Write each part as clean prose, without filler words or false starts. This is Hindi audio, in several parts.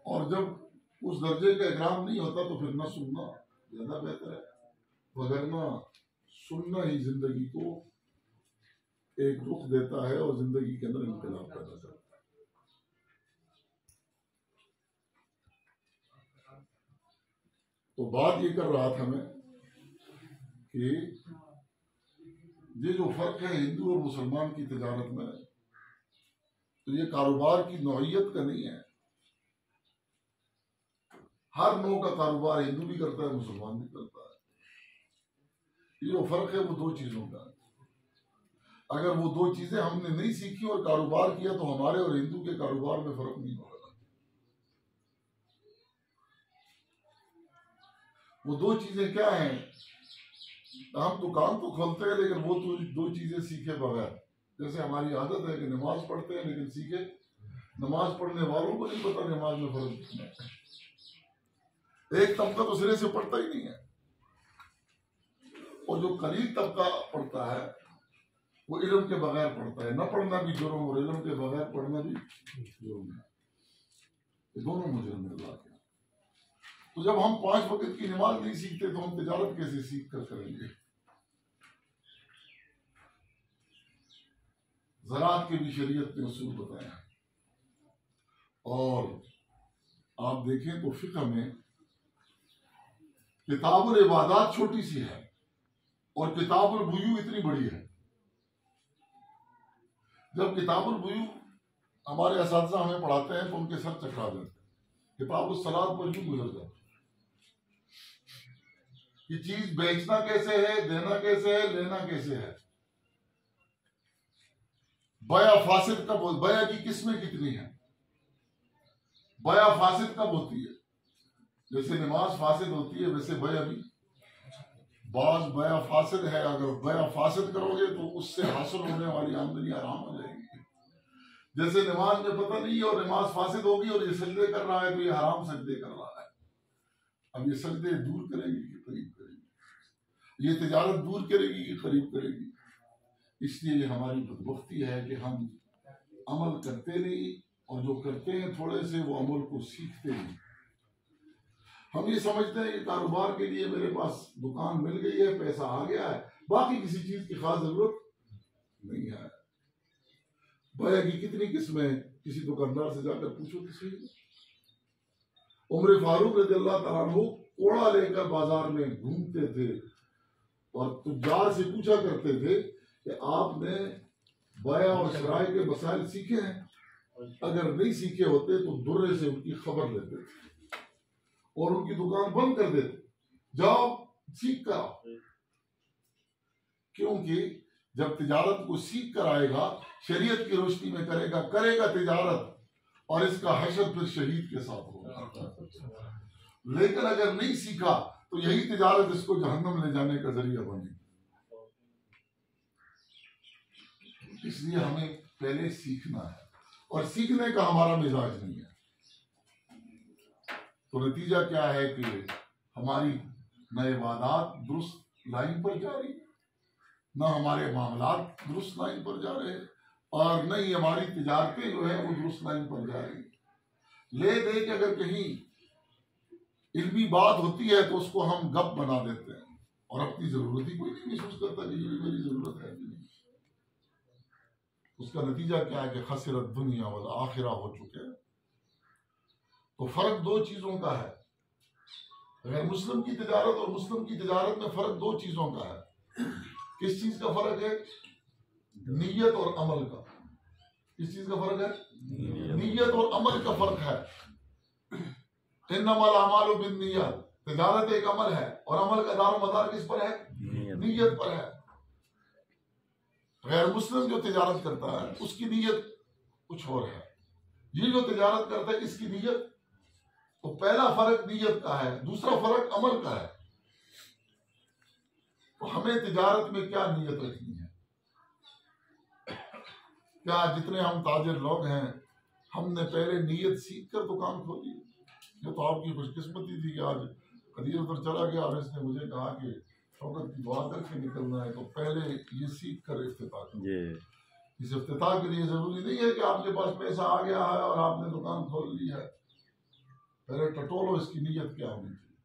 और जब उस दर्जे का इकराम नहीं होता तो फिर न सुनना ज्यादा बेहतर है, वगरना सुनना ही जिंदगी को एक रुख देता है और जिंदगी के अंदर इनकलाब पैदा करता है। तो बात ये कर रहा था मैं कि ये जो फर्क है हिंदू और मुसलमान की तिजारत में, तो ये कारोबार की नौइयत का नहीं है। हर नौ का कारोबार हिंदू भी करता है, मुसलमान भी करता है। ये जो फर्क है वो दो चीजों का है। अगर वो दो चीजें हमने नहीं सीखी और कारोबार किया तो हमारे और हिंदू के कारोबार में फर्क नहीं होगा। वो दो चीजें क्या हैं? हम दुकान तो खोलते हैं लेकिन वो तो दो चीजें सीखे बगैर, जैसे हमारी आदत है कि नमाज पढ़ते हैं लेकिन सीखे नमाज पढ़ने वालों को नहीं पता नमाज में फर्क कितना है। एक तबका तो सिरे से पढ़ता ही नहीं है, और जो कलील तबका पढ़ता है वो इल्म के बगैर पढ़ता है। न पढ़ना भी जुर्म और इल्म के बगैर पढ़ना भी जुर्म है। ये दोनों मुजरिम है अल्लाह के। तो जब हम 5 वक्त की नमाज नहीं सीखते तो हम तिजारत कैसे सीख कर करेंगे? ज़राअत के भी शरीयत ने उसूल बताया है। और आप देखें तो फिक़्ह में किताबुल इबादात छोटी सी है और किताबुल बुयू इतनी बड़ी है। जब किताबुल बुयू हमारे असातिज़ा हमें पढ़ाते हैं तो उनके सर चकरा देते हैं। किताबुल सलात पर यूं गुजर जाते हैं कि चीज बेचना कैसे है, देना कैसे है, लेना कैसे है। बया फासिद कब, बया की किस्में कितनी है, बया फासिद कब होती है? जैसे नमाज फासिद होती है वैसे बया भी बाज बया फासिद है। अगर बया फासिद करोगे तो उससे हासिल होने वाली आमदनी आराम हो जाएगी। जैसे नमाज में पता नहीं है और नमाज फासिद होगी और ये सजदे कर रहा है तो ये हराम सजदे कर रहा है। अब ये सजदे दूर करेगी कि करीब करेगी? ये तिजारत दूर करेगी कि करीब करेगी? इसलिए हमारी बदबख्ती है कि हम अमल करते नहीं, और जो करते हैं थोड़े से वो अमल को सीखते नहीं। हम ये समझते हैं कि कारोबार के लिए मेरे पास दुकान मिल गई है, पैसा आ गया है, बाकी किसी चीज की खास जरूरत नहीं है। बया की कितनी किस्में, किसी दुकानदार से जाकर पूछो किसी। उमर फारूक रज़ियल्लाहु ताला अन्हु कोड़ा लेकर बाजार में घूमते थे और तुज्जार से पूछा करते थे कि आपने बया और शराय के मसाइल सीखे हैं? अगर नहीं सीखे होते तो दुर्रे से उनकी खबर लेते थे और उनकी दुकान बंद कर देते, जाओ सीख कर आओ। क्योंकि जब तिजारत को सीख कर आएगा, शरीयत की रोशनी में करेगा तिजारत, और इसका हशर फिर शहीद के साथ होगा। लेकिन अगर नहीं सीखा तो यही तिजारत इसको जहन्नम ले जाने का जरिया बनेगी। इसलिए हमें पहले सीखना है, और सीखने का हमारा मिजाज नहीं है। तो नतीजा क्या है कि हमारी न इबादत दुरुस्त लाइन पर जा रही, न हमारे मामलात दुरुस्त लाइन पर जा रहे, और न ही हमारी तिजारतें जो है वो दुरुस्त लाइन पर जा रही। ले दे के अगर कहीं इल्मी बात होती है तो उसको हम गप बना देते हैं और अपनी जरूरत ही कोई नहीं महसूस करता कि ये भी मेरी जरूरत है। उसका नतीजा क्या है कि खसिरत दुनिया वल आखिरा हो चुके हैं। तो फर्क दो चीजों का है। अगर मुस्लिम की तिजारत और मुस्लिम की तिजारत में फर्क दो चीजों का है। किस चीज का फर्क है? नीयत और अमल का। किस चीज का फर्क है? नीयत और अमल का फर्क है। इन्नमल अमालु बिन्नियत, तिजारत एक अमल है और अमल का दारो मदार किस पर है? नीयत पर है। गैर मुस्लिम जो तिजारत करता है उसकी नीयत कुछ और है, ये जो तिजारत करता है इसकी नीयत। तो पहला फर्क नीयत का है, दूसरा फर्क अमल का है। तो हमें तिजारत में क्या नीयत रखनी है? क्या जितने हम ताजिर लोग हैं हमने पहले नीयत सीख कर दुकान खोली? ये तो आपकी खुशकिस्मती थी कि आज कदीर उधर चला गया और इसने मुझे कहा कि शौकत की दुआ करके निकलना है, तो पहले ये सीख कर इफ्तिताह करो। इस इफ्तिताह के लिए जरूरी नहीं है कि आपके पास पैसा आ गया है और आपने दुकान खोल ली है। पहले टटोलो इसकी नीयत क्या होनी चाहिए।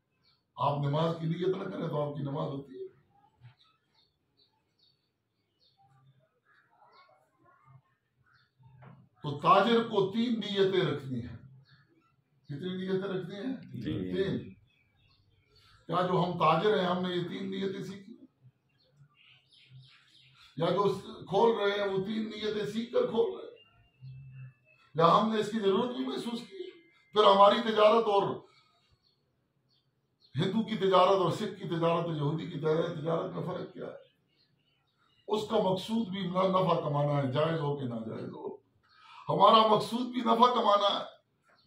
आप नमाज की नीयत न करें तो आपकी नमाज होती है। तो ताजिर को 3 नीयतें रखनी है। कितनी नीयतें रखनी है? 3। क्या जो हम ताजिर हैं हमने ये 3 नीयतें सीखी, या जो खोल रहे हैं वो 3 नीयतें सीख कर खोल रहे हैं, या हमने इसकी जरूरत भी महसूस की? फिर हमारी तिजारत और हिंदू की तिजारत और सिख की तिजारत और यहूदी की तिजारत में फर्क क्या है? उसका मकसूद भी नफा कमाना है, जायज हो कि ना जायज हो। हमारा मकसूद भी नफा कमाना है,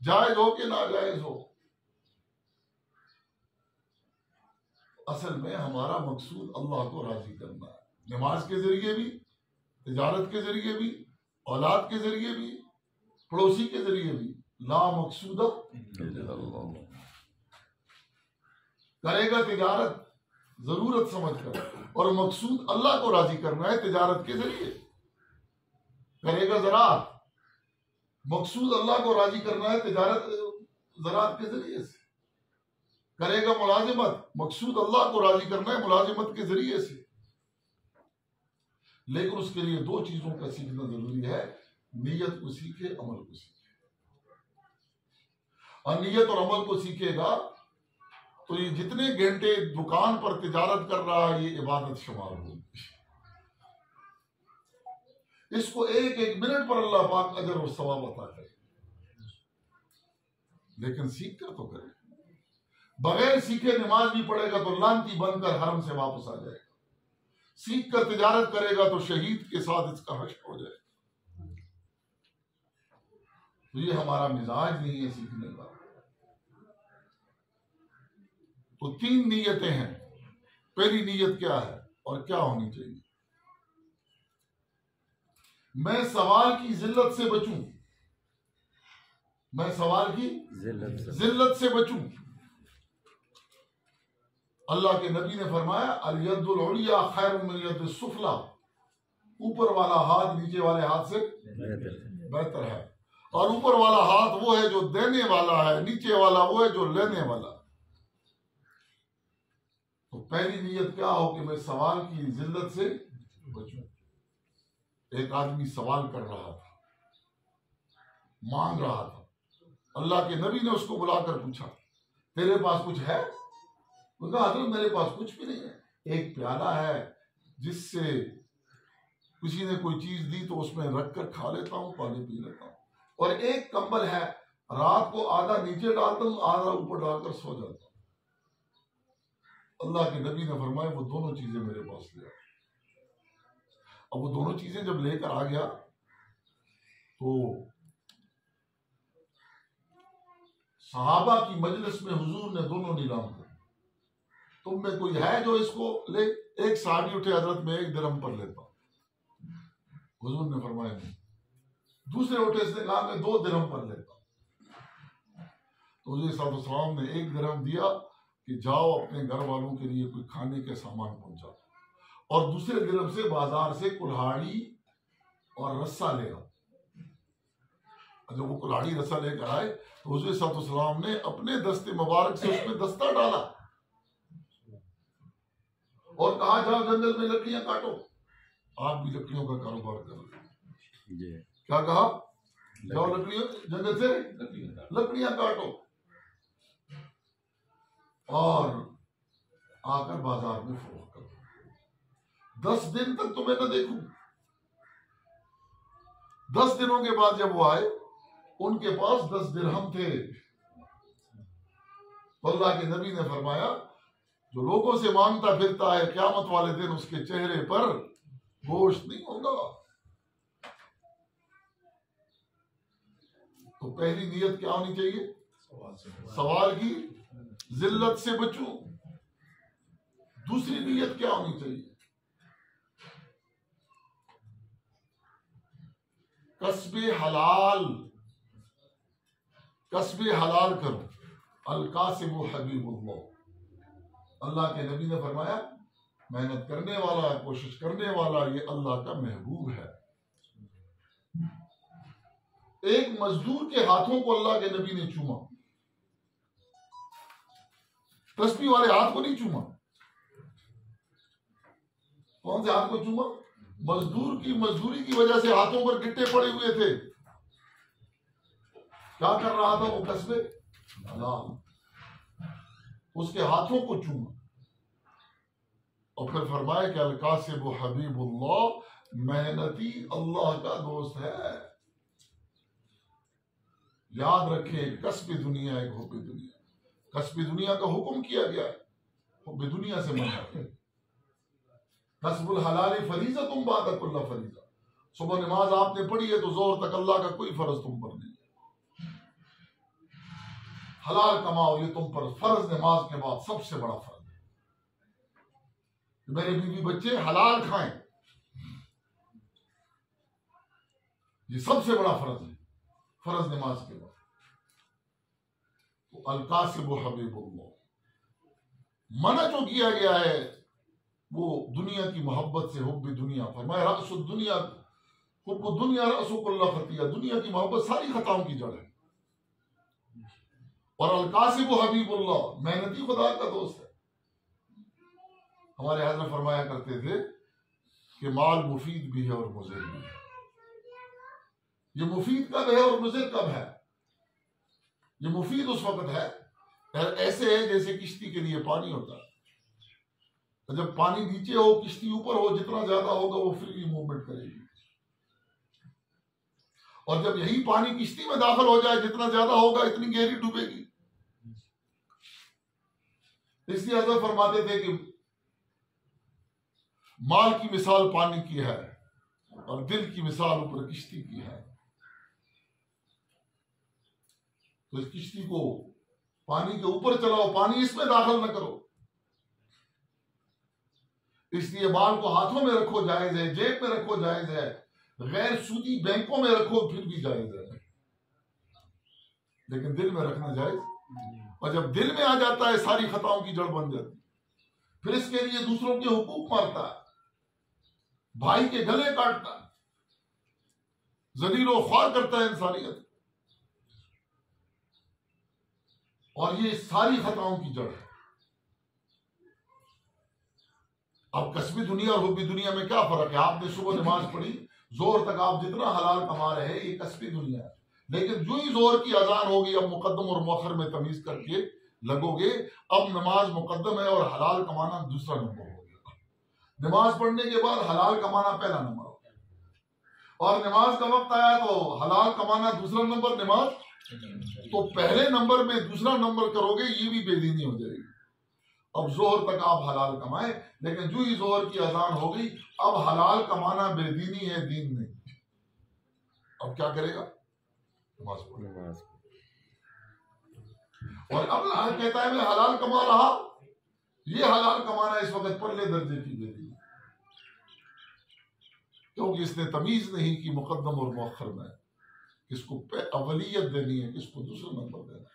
जायज हो कि ना जायज हो। असल में हमारा मकसूद अल्लाह को राजी करना है, नमाज के जरिए भी, तिजारत के जरिए भी, औलाद के जरिए भी, पड़ोसी के जरिए भी। ला मकसूद करेगा तिजारत जरूरत समझकर, और मकसूद अल्लाह को राजी करना है तिजारत के जरिए। करेगा ज़राअत, मकसूद अल्लाह को राजी करना है तिजारत ज़राअत के जरिए से। करेगा मुलाजिमत, मकसूद अल्लाह को राजी करना है मुलाजिमत के जरिए से। लेकिन उसके लिए 2 चीजों का सीखना जरूरी है, नीयत को सीखे, अमल को सीखे। और नीयत और अमल को सीखेगा तो ये जितने घंटे दुकान पर तिजारत कर रहा है ये इबादत शुमार होगी। इसको 1-1 मिनट पर अल्लाह पाक अजर और सवाब अता करे। लेकिन सीख कर तो करे, बगैर सीखे नमाज भी पढ़ेगा तो लांती बनकर हरम से वापस आ जाएगा। सीख कर तिजारत करेगा तो शहीद के साथ इसका हश्र हो जाएगा। तो ये हमारा मिजाज नहीं है सीखने का। तो 3 नीयतें हैं। पहली नीयत क्या है और क्या होनी चाहिए? मैं सवाल की जिल्लत से बचूं, मैं सवाल की जिल्लत से बचूं। अल्लाह के नबी ने फरमाया अल यदुल उलिया खैरुम मिन यदिस सुफला, ऊपर वाला हाथ नीचे वाले हाथ से बेहतर है। और ऊपर वाला हाथ वो है जो देने वाला है, नीचे वाला वो है जो लेने वाला। तो पहली नीयत क्या हो कि मैं सवाल की जिल्लत से बचूं। एक आदमी सवाल कर रहा था, मांग रहा था, अल्लाह के नबी ने उसको बुलाकर पूछा तेरे पास कुछ है? उसने कहा हज़रत मेरे पास कुछ भी नहीं है, एक प्याला है जिससे किसी ने कोई चीज दी तो उसमें रख कर खा लेता हूँ, पानी पी लेता हूँ, और एक कंबल है, रात को आधा नीचे डालता हूँ, आधा ऊपर डालकर सो जाता हूँ। अल्लाह के नबी ने फरमाया वो दोनों चीजें मेरे पास ले आओ। अब वो दोनों चीजें जब लेकर आ गया तो सहाबा की मजलिस में हुजूर ने दोनों नीलाम कर, तुम में कोई है जो इसको ले? एक साहबी उठे, हजरत में 1 दिरहम पर लेता हूं। हुजूर ने फरमाया नहीं। दूसरे उठे, इसने कहा मैं 2 दिरहम पर लेता हूं। तो हुजूर सल्लल्लाहु अलैहि वसल्लम ने 1 दिरहम दिया कि जाओ अपने घर वालों के लिए कोई खाने के सामान पहुंचाओ, और दूसरे दिरहम से बाजार से कुल्हाड़ी और रस्सा ले आओ। जब वो कुल्हाड़ी रस्सा लेकर आए तो हुजूर सल्लल्लाहु अलैहि वसल्लम ने अपने दस्ते मुबारक से उसमें दस्ता डाला और कहा जाओ जंगल में लकड़ियां काटो। आप भी लकड़ियों का कारोबार कर रहे हैं। क्या कहा? जाओ लकड़ियों जंगल से लकड़ियां काटो और आकर बाजार में फरोख्त करो। 10 दिन तक तुम्हें न देखूं। 10 दिनों के बाद जब वो आए, उनके पास 10 दिरहम थे। अल्लाह के नबी ने फरमाया जो लोगों से मांगता फिरता है क़यामत वाले दिन उसके चेहरे पर गोश्त नहीं होगा। तो पहली नीयत क्या होनी चाहिए? सवाल की जिल्लत से बचूं। दूसरी नीयत क्या होनी चाहिए? कस्बे हलाल करो। अल-कासिबु हबीबुल्लाह, अल्लाह के नबी ने फरमाया मेहनत करने वाला, कोशिश करने वाला ये अल्लाह का महबूब है। एक मजदूर के हाथों को अल्लाह के नबी ने चूमा। तस्बीह वाले हाथ को नहीं चूमा। कौन से हाथ को चूमा? मजदूर की मजदूरी की वजह से हाथों पर गिट्टे पड़े हुए थे। क्या कर रहा था वो? कस्बे हलाल, उसके हाथों को चूमा। और फिर फरमाया कि अल-कासिब हबीबुल्लाह, मेहनती अल्लाह का दोस्त है। याद रखें, कस्बे दुनिया एक हुब्बे दुनिया। कस्बे दुनिया का हुक्म किया गया है, हुब्बे दुनिया से मना है। कस्बुल हलाल फरीज़ा तुम बाद कुल्ला फरीज़ा। सुबह नमाज आपने पढ़ी है तो जोर तक अल्लाह का कोई फर्ज तुम पर नहीं। हलाल कमाओ, ये तुम पर फर्ज नमाज के बाद सबसे बड़ा फर्ज है। मेरे बीवी बच्चे हलाल खाएं, ये सबसे बड़ा फर्ज है, फर्ज नमाज के बाद। तो अल-कासिब हबीबुल्लाह, मना जो किया गया है वो दुनिया की मोहब्बत से, हुब्बे दुनिया। फरमाया रअसुद दुनिया, हुब्बुद दुनिया रअसु कुल्ला खतिया। दुनिया की मोहब्बत सारी खताओं की जड़ है। और अल-कासिब हबीबुल्लाह, मेहनती खुदा का दोस्त है। हमारे हज़रत फरमाया करते थे कि माल मुफीद भी है और मुज़िर भी है। ये मुफीद कब है और मुज़िर कब है? ये मुफीद उस वक्त है, ऐसे है जैसे किश्ती के लिए पानी होता है। तो जब पानी नीचे हो, किश्ती ऊपर हो, जितना ज्यादा होगा वो फ्रीली मूवमेंट करेगी। और जब यही पानी किश्ती में दाखिल हो जाए, जितना ज्यादा होगा इतनी गहरी डूबेगी। इसलिए हज़रत फरमाते थे कि माल की मिसाल पानी की है और दिल की मिसाल ऊपर किश्ती की है। तो इस किश्ती को पानी के ऊपर चलाओ, पानी इसमें दाखिल न करो। इसलिए माल को हाथों में रखो जायज है, जेब में रखो जायज है, गैर सूदी बैंकों में रखो फिर भी जायज है, लेकिन दिल में रखना जायज। और जब दिल में आ जाता है सारी खताओं की जड़ बन जाती। फिर इसके लिए दूसरों के हुकूक मारता है, भाई के गले काटता है, ज़लीलो ख्वार करता है इंसानियत। और ये सारी खताओं की जड़ है। अब कस्बी दुनिया और हुब्बी दुनिया में क्या फर्क है? आपने सुबह नमाज पढ़ी, जोर तक आप जितना हलाल कमा रहे हैं, ये कस्बी दुनिया है। लेकिन जो ही जोर की अजान होगी, अब मुकद्दम और मुअख्खर में तमीज करके लगोगे। अब नमाज मुकद्दम है और हलाल कमाना दूसरा नंबर हो गया। नमाज पढ़ने के बाद हलाल कमाना पहला नंबर हो गया। और नमाज का वक्त आया तो हलाल कमाना दूसरा नंबर, नमाज तो पहले नंबर में दूसरा नंबर करोगे, ये भी बेदीनी हो जाएगी। अब जोहर तक आप हलाल कमाए, लेकिन जो ही जोहर की अजान हो गई, अब हलाल कमाना बेदीनी है, दीन नहीं। अब क्या करेगा? नमाज पढ़ेगा। और अब कहता है मैं हलाल कमा रहा, ये हलाल कमाना इस वक्त पहले दर्जे की बेदीनी, क्योंकि इसने तमीज नहीं की मुकद्दम और मुअख्खर में, किसको अवलियत देनी है, किसको दूसरा नंबर देना है।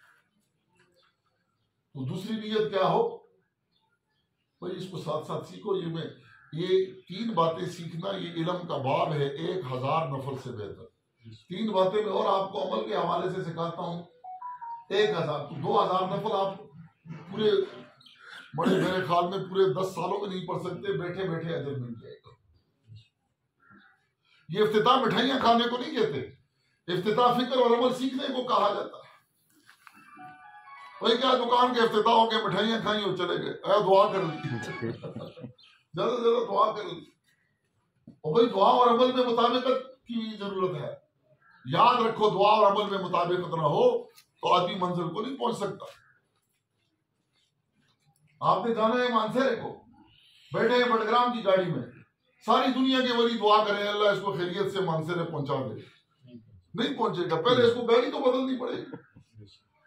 तो दूसरी नीयत क्या हो भाई, इसको साथ साथ सीखो। ये 3 बातें सीखना, ये इल्म का बाब है 1000 नफल से बेहतर। 3 बातें मैं और आपको अमल के हवाले से सिखाता हूँ। 1000 तो 2000 नफल आप पूरे बड़े मेरे ख्याल में पूरे 10 सालों में नहीं पढ़ सकते, बैठे बैठे अजर मिल जाएगा। ये इफ्तिताह मिठाइयां खाने को नहीं कहते, इफ्तिताह फिक्र और अमल सीखने को कहा जाता है। वही क्या दुकान के इफ्तिताह हो गए, मिठाइयां खाई और चले गए, दुआ कर ली ज्यादा से ज्यादा दुआ कर ली। और भाई दुआ और अमल में मुताबिकत की जरूरत है। याद रखो, दुआ और अमल में मुताबिकत ना हो तो आदमी मंजिल को नहीं पहुंच सकता। आपने जाना है मानसरे को, बैठे हैं बडग्राम की गाड़ी में, सारी दुनिया के वली दुआ करें अल्लाह इसको खैरियत से मानसरे पहुंचा दे, नहीं पहुंचेगा। पहले इसको गाड़ी तो बदलनी पड़ेगी।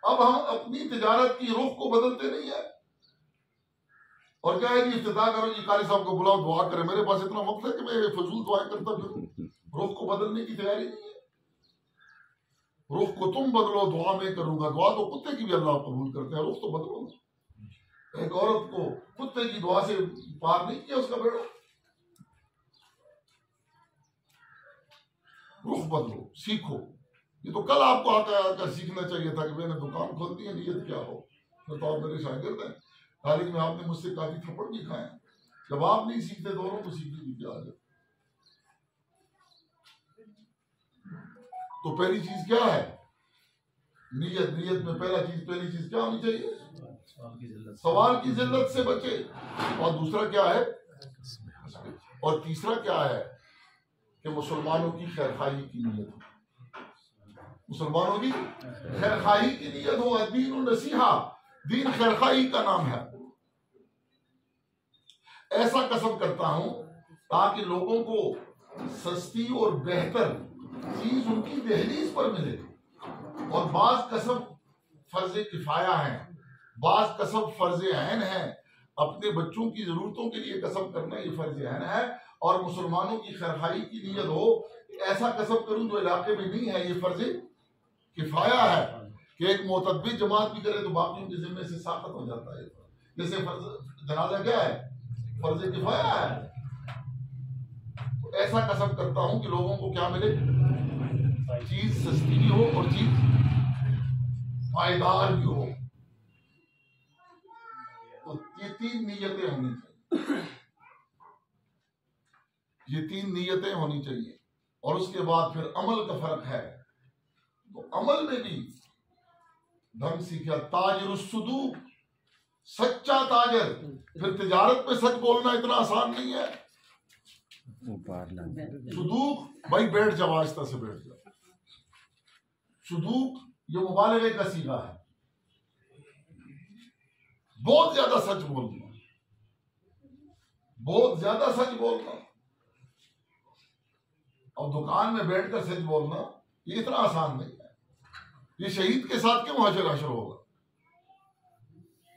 अब हम अपनी तिजारत की रुख को बदलते नहीं है। और क्या है कि इफ्तिताह करो जी, कारी साहब को बुलाओ दुआ करें। मेरे पास इतना वक्त है कि मैं फजूल दुआएं करता फिरूं? रुख को बदलने की तैयारी नहीं है। रुख को तुम बदलो, दुआ मैं करूंगा। दुआ तो कुत्ते की भी अल्लाह कबूल करते हैं, रुख तो बदलो ना। एक औरत को कुत्ते की दुआ से पार नहीं किया उसका बेड़ा। रुख बदलो, सीखो। ये तो कल आपको आकर सीखना चाहिए था कि मैंने दुकान खोल दी है, नीयत क्या हो, तो आप मेरे शागिर्द हैं। कॉलेज में आपने मुझसे काफी थप्पड़ भी खाए, जब आप नहीं सीखते दोनों को सीखने की क्या आदत। तो पहली चीज क्या है? नियत। नियत में पहली चीज क्या होनी चाहिए? सवाल की जिल्लत से बचे। और दूसरा क्या है? और तीसरा क्या है कि मुसलमानों की खैरखाई की नीयत हो। मुसलमानों की खैरखाई की नीयत हो। दीन नसीहा, दीन खैरखाई का नाम है। ऐसा कसम करता हूं ताकि लोगों को सस्ती और बेहतर चीज उनकी दहलीज पर मिले। और बाज कसम फर्ज किफाया है, बाज कसम फर्ज ऐन है। अपने बच्चों की जरूरतों के लिए कसम करना ये फर्ज ऐन है। और मुसलमानों की खैरखाई की नीयत हो, ऐसा कसम करूं जो इलाके में नहीं है, ये फर्ज किफाया है कि एक मोतब्बी जमात भी करे तो बाकियों के जिम्मे से साकत हो जाता है। जैसे फर्ज जनाजा क्या है? फर्ज किफाया है। तो ऐसा कसम करता हूं कि लोगों को क्या मिले? चीज सस्ती भी हो और चीज पायदार भी हो। तो ये तीन नीयतें होनी चाहिए, ये तीन नीयतें होनी चाहिए। और उसके बाद फिर अमल का फर्क है। तो अमल में भी ढंग सीखा। ताजरुस्सुदूक, सच्चा ताजर। फिर तिजारत में सच बोलना इतना आसान नहीं है। सुदूक भाई बैठ जाओ, आहिस्ता से बैठ जाओ। सुदूक ये मुबालगे का सीगा है। बहुत ज्यादा सच बोलना, बहुत ज्यादा सच बोलना। और दुकान में बैठकर सच बोलना ये इतना आसान नहीं है। ये शहीद के साथ क्यों हशर हशर होगा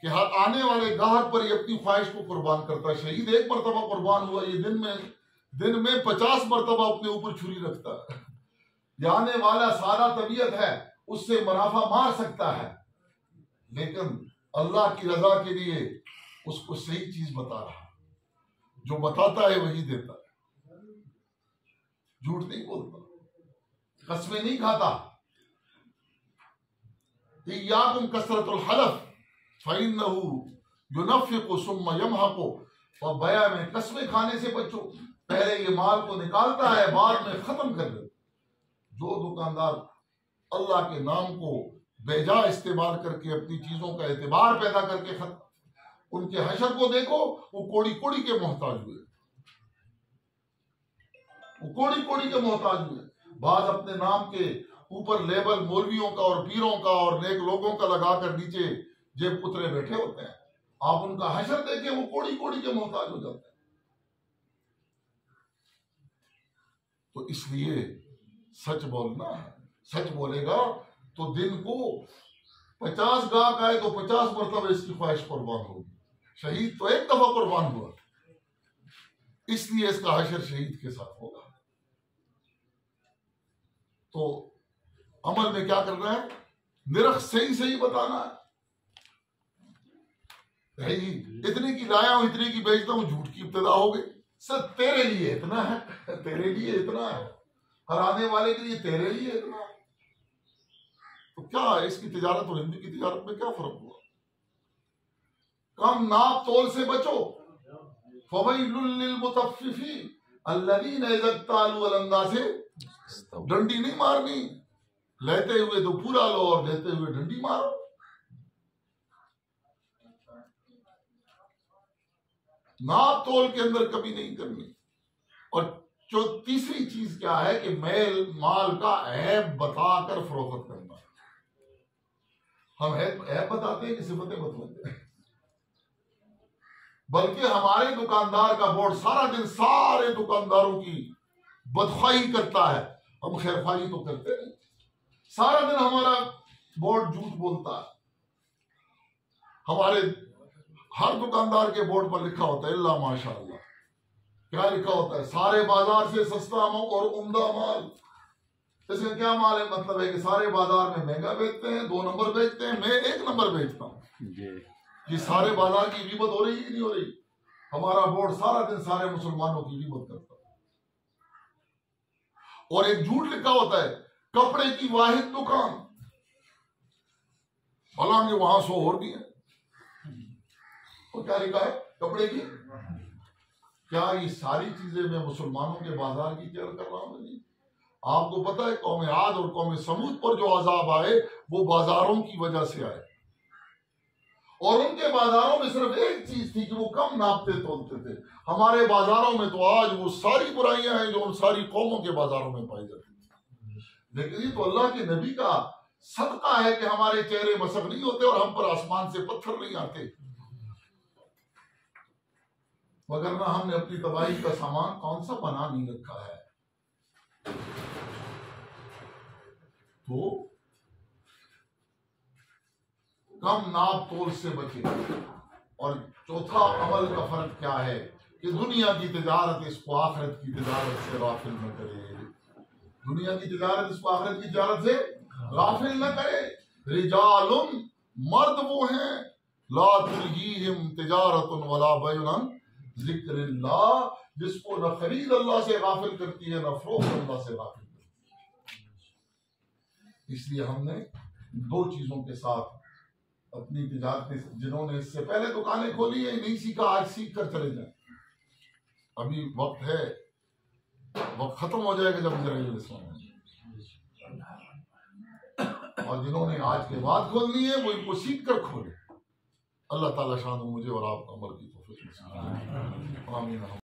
कि हर आने वाले गाहक पर ये अपनी ख्वाहिश को कुर्बान करता है। शहीद एक मरतबा कुर्बान हुआ, ये दिन में 50 मरतबा अपने ऊपर छुरी रखता है। ये आने वाला सारा तबीयत है, उससे मुनाफा मार सकता है, लेकिन अल्लाह की रजा के लिए उसको सही चीज बता रहा है। जो बताता है वही देता है। झूठ नहीं बोलता, कसमें नहीं खाता। इय्याकुम कसरतुल हलफ फइन्नहु युनफ्फिकु सुम्मा यमहकु। और बया में कसमें खाने से बचो। पहले ये माल को निकालता है, बाद में खत्म कर दे। जो दुकानदार अल्लाह के नाम को बेजा इस्तेमाल करके अपनी चीजों का एतबार पैदा करके उनके हशर को देखो, वो कोड़ी कोड़ी के मोहताज हुए, वो कोड़ी कोड़ी के मोहताज हुए। बाज अपने नाम के ऊपर लेबल मौलवियों का और पीरों का और नेक लोगों का लगाकर नीचे जेब पुतरे बैठे होते हैं। आप उनका हशर देखें, वो कोड़ी कोड़ी के मोहताज हो जाते हैं। तो इसलिए सच बोलना है। सच बोलेगा तो दिन को 50 गाहक आए तो 50 मरतबा इसकी ख्वाहिश कुर्बान होगी। शहीद तो एक दफा कुर्बान हुआ, इसलिए इसका हशर शहीद के साथ होगा। तो अमल में क्या करना है? निरख सही सही बताना है। भाई इतने की लाया हूं, इतने की बेचता हूं, झूठ की इब्तिदा हो गई। सर तेरे लिए इतना है, तेरे लिए इतना है, हराने वाले के लिए तेरे लिए इतना है। तो क्या इसकी तिजारत और हिंदी की तिजारत में क्या फर्क हुआ? कम नाप तोल से बचो। फवैलुल लिल मुतफ्फिफीन अल्लज़ीना इज़ा इक्तालू अल अंदाज़े। डंडी नहीं मारनी, लेते हुए तो पूरा लो और देते हुए डंडी मारो। नाप तोल के अंदर कभी नहीं करनी। और जो तीसरी चीज क्या है कि मेल माल का ऐब बताकर फरोख्त करना। हम ऐब बताते हैं कि सिफतें बतलाते हैं। बल्कि हमारे दुकानदार का बोर्ड सारा दिन सारे दुकानदारों की बदख्वाही करता है, हम खैरख्वाही तो करते नहीं। सारा दिन हमारा बोर्ड झूठ बोलता है। हमारे हर दुकानदार के बोर्ड पर लिखा होता है इल्ला माशाअल्लाह। क्या लिखा होता है? सारे बाजार से सस्ता और उम्दा माल। इसका क्या माल है? मतलब है कि सारे बाजार में महंगा बेचते हैं, 2 नंबर बेचते हैं, मैं 1 नंबर बेचता हूँ। ये सारे बाजार की कीमत हो रही है नहीं हो रही? हमारा बोर्ड सारा दिन सारे मुसलमानों की कीमत करता है। और एक झूठ लिखा होता है कपड़े की वाहिद दुकान, हालांकि वहां 100 और भी है। तो क्या लिखा है कपड़े की? क्या ये सारी चीजें मैं मुसलमानों के बाजार की केयर कर रहा हूं? नहीं। आपको पता है कौम आद और कौम समूद पर जो अजाब आए वो बाजारों की वजह से आए, और उनके बाजारों में सिर्फ एक चीज थी कि वो कम नापते तोलते थे। हमारे बाजारों में तो आज वो सारी बुराइयां हैं जो उन सारी कौमों के बाजारों में पाई जाती थी। लेकिन ये तो अल्लाह के नबी का सदका है कि हमारे चेहरे मसक नहीं होते और हम पर आसमान से पत्थर नहीं आते, वगरना हमने अपनी तबाही का सामान कौन सा बना नहीं रखा है। तो कम नाप तोल से बचे। और चौथा अमल का फर्क क्या है कि दुनिया की तिजारत इसको आखिरत की तिजारत से गाफिल न करे। दुनिया की तिजारत इसको आखिरत की तिजारत से गाफिल न करे। रिजालुन, मर्द वो हैं, ला तुल्हीहिम तिजारतुन वला बैउन अन जिक्रिल्लाह, जिसको न खरीद अल्लाह से गाफिल करती है, न फरोख्त अल्लाह से गाफिल करती है। इसलिए हमने दो चीजों के साथ अपनी तिजारत, जिन्होंने इससे पहले दुकानें खोली है, नहीं सीखा, आज सीख कर चले जाए। अभी वक्त है, वक्त खत्म हो जाएगा जब इस्लाम, और जिन्होंने आज के बाद खोलनी है वो इनको सीख कर खोले। अल्लाह ताला शान मुझे और आपको अमल की तौफीक नसीब फरमाए। आमीन।